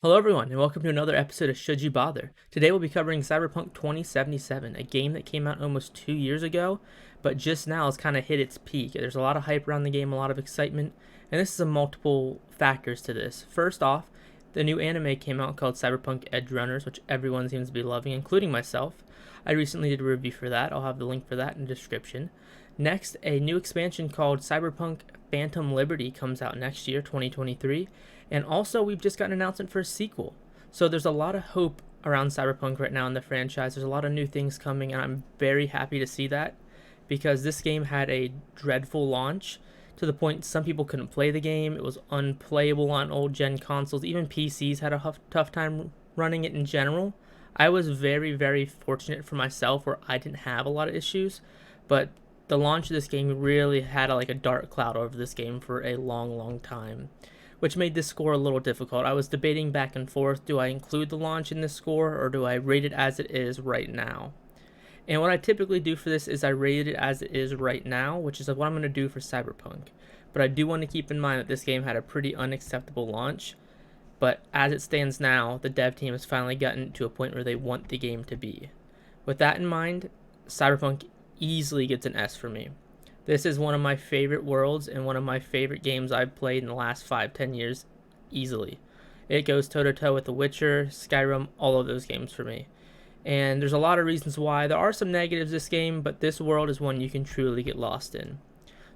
Hello everyone, and welcome to another episode of Should You Bother. Today we'll be covering Cyberpunk 2077, a game that came out almost 2 years ago, but just now has kind of hit its peak. There's a lot of hype around the game, a lot of excitement, and this is a multiple factors to this. First off, the new anime came out called Cyberpunk Edgerunners, which everyone seems to be loving, including myself. I recently did a review for that. I'll have the link for that in the description. Next, a new expansion called Cyberpunk Phantom Liberty comes out next year, 2023. And also, we've just got an announcement for a sequel. So there's a lot of hope around Cyberpunk right now in the franchise. There's a lot of new things coming, and I'm very happy to see that because this game had a dreadful launch to the point some people couldn't play the game. It was unplayable on old-gen consoles. Even PCs had a tough time running it in general. I was very, very fortunate for myself where I didn't have a lot of issues, but the launch of this game really had a dark cloud over this game for a long time, which made this score a little difficult. I was debating back and forth, do I include the launch in this score or do I rate it as it is right now? And what I typically do for this is I rate it as it is right now, which is what I'm going to do for Cyberpunk. But I do want to keep in mind that this game had a pretty unacceptable launch, but as it stands now, the dev team has finally gotten to a point where they want the game to be. With that in mind, Cyberpunk easily gets an S for me. This is one of my favorite worlds and one of my favorite games I've played in the last 5-10 years, easily. It goes toe-to-toe with The Witcher, Skyrim, all of those games for me. And there's a lot of reasons why. There are some negatives this game, but this world is one you can truly get lost in.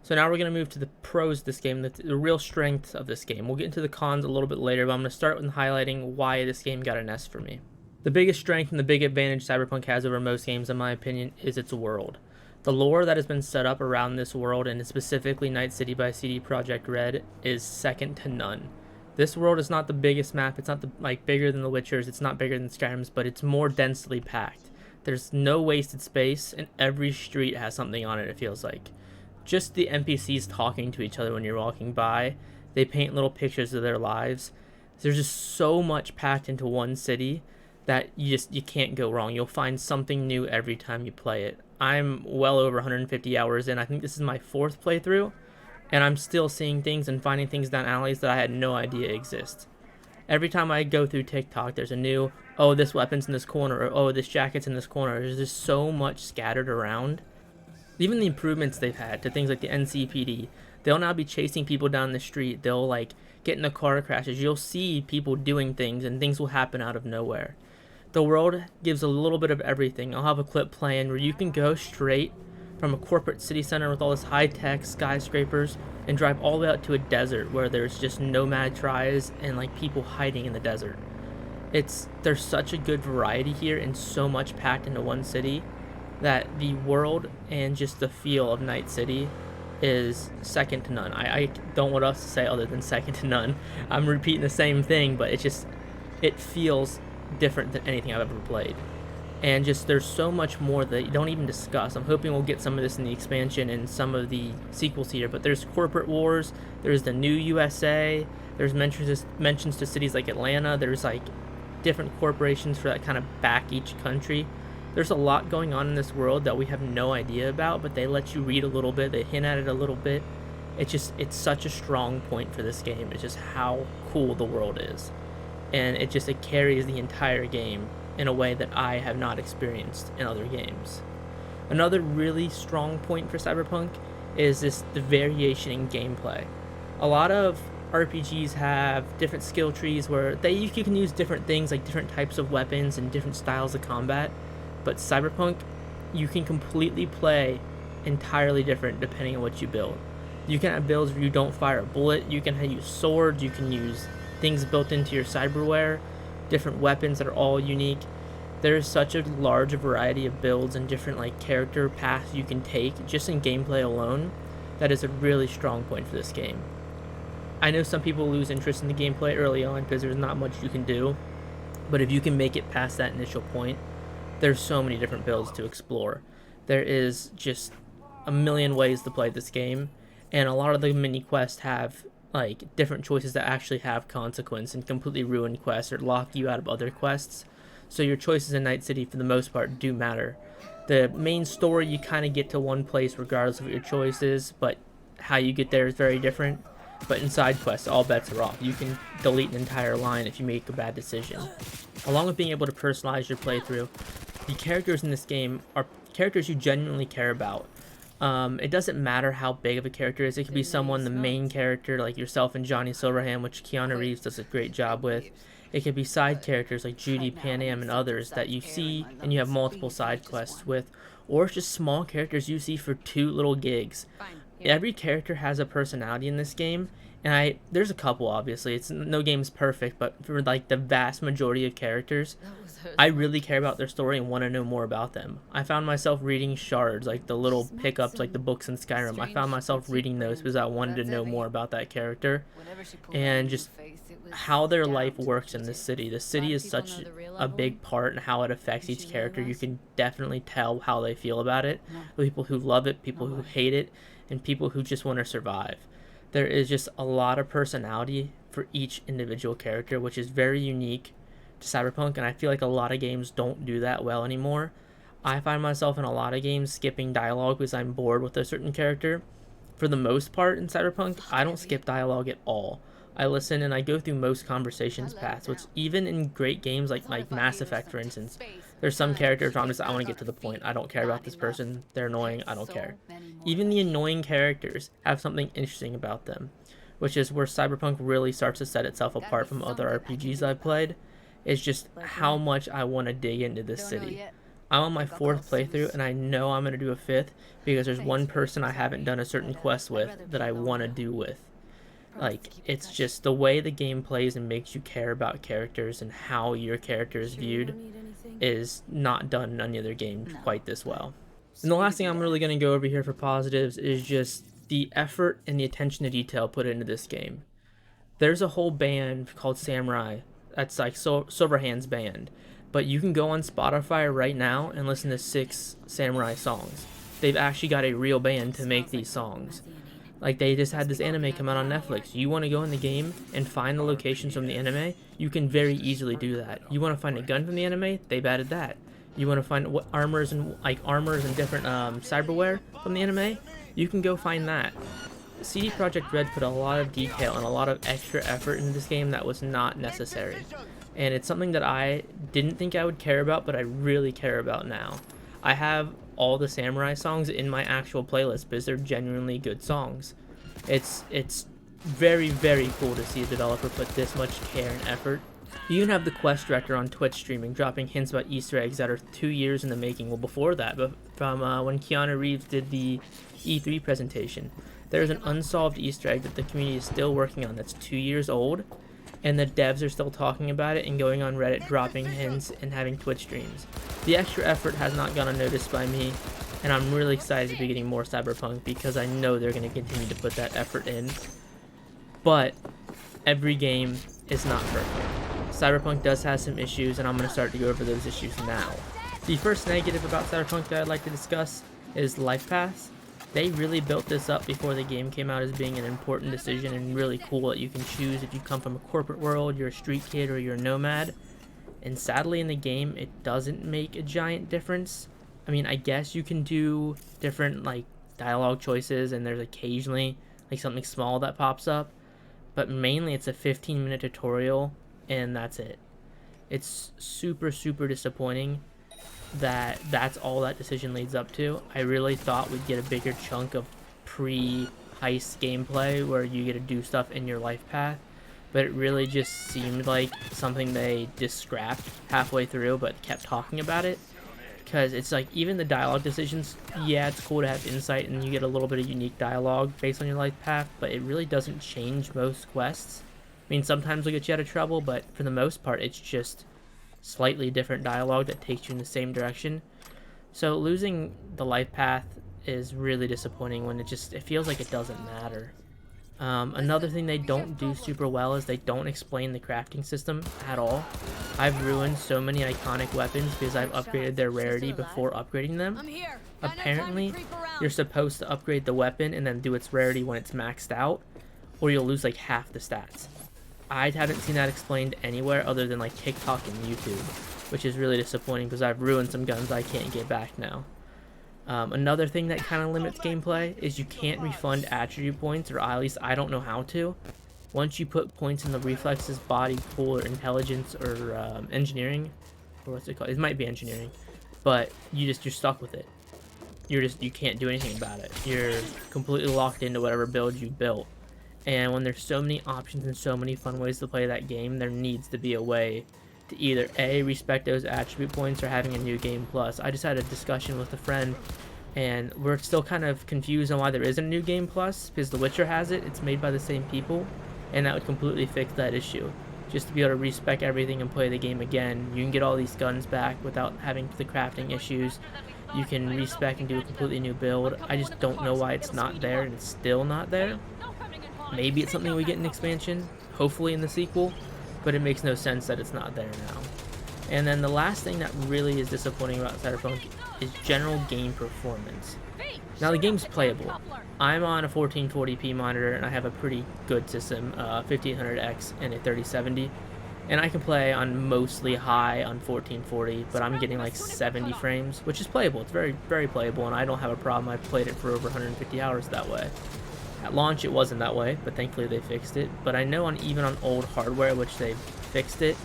So now we're going to move to the pros of this game, the real strengths of this game. We'll get into the cons a little bit later, but I'm going to start with highlighting why this game got an S for me. The biggest strength and the big advantage Cyberpunk has over most games, in my opinion, is its world. The lore that has been set up around this world, and specifically Night City by CD Projekt Red, is second to none. This world is not the biggest map, it's not bigger than The Witcher's, it's not bigger than Skyrim's, but it's more densely packed. There's no wasted space, and every street has something on it feels like. Just the NPCs talking to each other when you're walking by, they paint little pictures of their lives. There's just so much packed into one city that you can't go wrong. You'll find something new every time you play it. I'm well over 150 hours in. I think this is my 4th playthrough, and I'm still seeing things and finding things down alleys that I had no idea exist. Every time I go through TikTok, there's a new, oh, this weapon's in this corner, or oh, this jacket's in this corner. There's just so much scattered around. Even the improvements they've had to things like the NCPD, they'll now be chasing people down the street. They'll get in the car crashes. You'll see people doing things, and things will happen out of nowhere. The world gives a little bit of everything. I'll have a clip playing where you can go straight from a corporate city center with all this high-tech skyscrapers and drive all the way out to a desert where there's just nomad tribes and people hiding in the desert. There's such a good variety here and so much packed into one city that the world and just the feel of Night City is second to none. I don't know what else to say other than second to none. I'm repeating the same thing, but it feels different than anything I've ever played. And just there's so much more that you don't even discuss. I'm hoping we'll get some of this in the expansion and some of the sequels here, but there's corporate wars, there's the new USA, there's mentions to cities like Atlanta, there's different corporations for that kind of back each country. There's a lot going on in this world that we have no idea about, but they let you read a little bit, they hint at it a little bit. It's such a strong point for this game. It's just how cool the world is. And it carries the entire game in a way that I have not experienced in other games. Another really strong point for Cyberpunk is the variation in gameplay. A lot of RPGs have different skill trees where you can use different things like different types of weapons and different styles of combat, but Cyberpunk, you can completely play entirely different depending on what you build. You can have builds where you don't fire a bullet, you can use swords, you can use things built into your cyberware, different weapons that are all unique. There's such a large variety of builds and different character paths you can take just in gameplay alone. That is a really strong point for this game. I know some people lose interest in the gameplay early on because there's not much you can do, but if you can make it past that initial point, there's so many different builds to explore. There is just a million ways to play this game, and a lot of the mini quests have different choices that actually have consequence and completely ruin quests or lock you out of other quests. So your choices in Night City for the most part do matter. The main story, you kind of get to one place regardless of what your choice is, but how you get there is very different. but in side quests, all bets are off. You can delete an entire line if you make a bad decision. Along with being able to personalize your playthrough, the characters in this game are characters you genuinely care about. It doesn't matter how big of a character is. It could be someone, the main character, like yourself and Johnny Silverhand, which Keanu Reeves does a great job with. It could be side characters like Judy, Pan Am, and others that you see and you have multiple side quests with, or it's just small characters you see for 2 little gigs. Every character has a personality in this game, and there's a couple, obviously. No game's perfect, but for like the vast majority of characters, I really care about their story and want to know more about them. I found myself reading shards, like the little pickups, like the books in Skyrim. I found myself reading those because I wanted to know more about that character and just how their life works in this city. The city is such a big part in how it affects each character. You can definitely tell how they feel about it. People who love it, people who hate it, and people who just want to survive. There is just a lot of personality for each individual character, which is very unique to Cyberpunk, and I feel like a lot of games don't do that well anymore. I find myself in a lot of games skipping dialogue because I'm bored with a certain character. For the most part in Cyberpunk, I don't skip dialogue at all. I listen and I go through most conversations paths, which even in great games like Mass Effect, for instance, there's some characters where I want to get to the point. I don't care about this person. They're annoying. I don't care. Even the annoying characters have something interesting about them, which is where Cyberpunk really starts to set itself apart from other RPGs I've played. It's just how much I want to dig into this city. I'm on my 4th playthrough, and I know I'm going to do a 5th because there's one person I haven't done a certain quest with that I want to do with. Like, it's just the way the game plays and makes you care about characters and how your character is viewed is not done in any other game quite this well. And the last thing I'm really going to go over here for positives is just the effort and the attention to detail put into this game. There's a whole band called Samurai that's like Silverhand's band, but you can go on Spotify right now and listen to 6 Samurai songs. They've actually got a real band to make these songs. Like, they just had this anime come out on Netflix. You want to go in the game and find the locations from the anime, you can very easily do that. You want to find a gun from the anime, they've added that. You want to find what armors and different cyberware from the anime, you can go find that. CD Projekt Red put a lot of detail and a lot of extra effort into this game that was not necessary. And it's something that I didn't think I would care about, but I really care about now. I have all the Samurai songs in my actual playlist because they're genuinely good songs. It's very, very cool to see a developer put this much care and effort. You even have the quest director on Twitch streaming, dropping hints about Easter eggs that are 2 years in the making. Well, before that, but from when Keanu Reeves did the E3 presentation, there's an unsolved Easter egg that the community is still working on that's 2 years old, and the devs are still talking about it and going on Reddit, dropping hints, and having Twitch streams. The extra effort has not gone unnoticed by me, and I'm really excited to be getting more Cyberpunk because I know they're going to continue to put that effort in. But every game is not perfect. Cyberpunk does have some issues, and I'm going to start to go over those issues now. The first negative about Cyberpunk that I'd like to discuss is life paths. They really built this up before the game came out as being an important decision and really cool that you can choose if you come from a corporate world, you're a street kid, or you're a nomad. And sadly in the game, it doesn't make a giant difference. I mean, I guess you can do different like dialogue choices and there's occasionally like something small that pops up, but mainly it's a 15-minute tutorial and that's it. It's super, super disappointing that that's all that decision leads up to. I really thought we'd get a bigger chunk of pre-heist gameplay where you get to do stuff in your life path, but it really just seemed like something they just scrapped halfway through but kept talking about it, because it's like even the dialogue decisions, yeah, it's cool to have insight and you get a little bit of unique dialogue based on your life path, but it really doesn't change most quests. I mean, sometimes it'll get you out of trouble, but for the most part it's just slightly different dialogue that takes you in the same direction. So losing the life path is really disappointing when it feels like it doesn't matter. Another thing they don't do super well is they don't explain the crafting system at all. I've ruined so many iconic weapons because I've upgraded their rarity before upgrading them. Apparently, you're supposed to upgrade the weapon and then do its rarity when it's maxed out, or you'll lose like half the stats. I haven't seen that explained anywhere other than like TikTok and YouTube, which is really disappointing because I've ruined some guns I can't get back now. Another thing that kind of limits gameplay is you can't refund attribute points, or at least I don't know how to. Once you put points in the reflexes, body, cool, or intelligence, or engineering, or what's it called? It might be engineering, but you're stuck with it. You can't do anything about it. You're completely locked into whatever build you built. And when there's so many options and so many fun ways to play that game, there needs to be a way to either A, respect those attribute points, or having a new game plus. I just had a discussion with a friend, and we're still kind of confused on why there isn't a new game plus, because The Witcher has it. It's made by the same people, and that would completely fix that issue. Just to be able to respec everything and play the game again. You can get all these guns back without having the crafting issues. You can respec and do a completely new build. I just don't know why it's not there, and it's still not there. Maybe it's something we get in expansion, hopefully in the sequel, but it makes no sense that it's not there now. And then the last thing that really is disappointing about Cyberpunk is general game performance. Now the game's playable. I'm on a 1440p monitor and I have a pretty good system, 1500X and a 3070, and I can play on mostly high on 1440, but I'm getting like 70 frames, which is playable. It's very, very playable, and I don't have a problem. I've played it for over 150 hours that way. At launch it wasn't that way, but thankfully they fixed it. But I know even on old hardware, which they fixed it,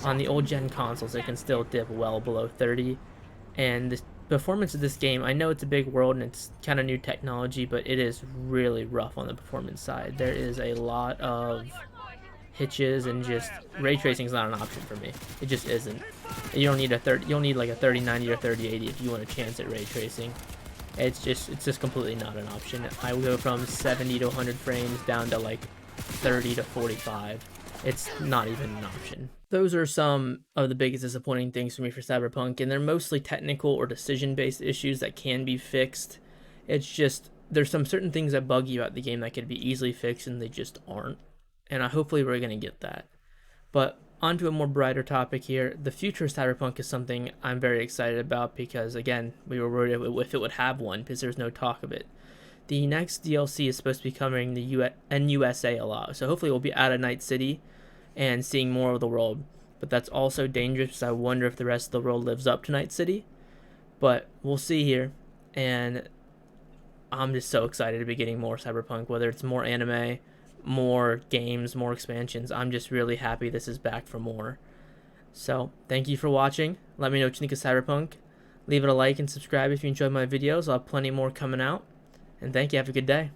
on the old gen consoles it can still dip well below 30. And the performance of this game, I know it's a big world and it's kind of new technology, but it is really rough on the performance side. There is a lot of hitches, and just ray tracing is not an option for me. It just isn't. You don't need you'll need like a 3090 or 3080 if you want a chance at ray tracing. It's just completely not an option. I will go from 70 to 100 frames down to like 30 to 45. It's not even an option. Those are some of the biggest disappointing things for me for Cyberpunk, and they're mostly technical or decision-based issues that can be fixed. It's just, there's some certain things that bug you about the game that could be easily fixed, and they just aren't. And hopefully we're going to get that. But onto a more brighter topic here. The future of Cyberpunk is something I'm very excited about because, again, we were worried if it would have one because there's no talk of it. The next DLC is supposed to be covering the USA a lot, so hopefully we'll be out of Night City and seeing more of the world. But that's also dangerous because I wonder if the rest of the world lives up to Night City. But we'll see here, and I'm just so excited to be getting more Cyberpunk, whether it's more anime, more games, more expansions. I'm just really happy this is back for more. So thank you for watching. Let me know what you think of Cyberpunk. Leave it a like and subscribe if you enjoyed my videos. I'll have plenty more coming out. And thank you. Have a good day.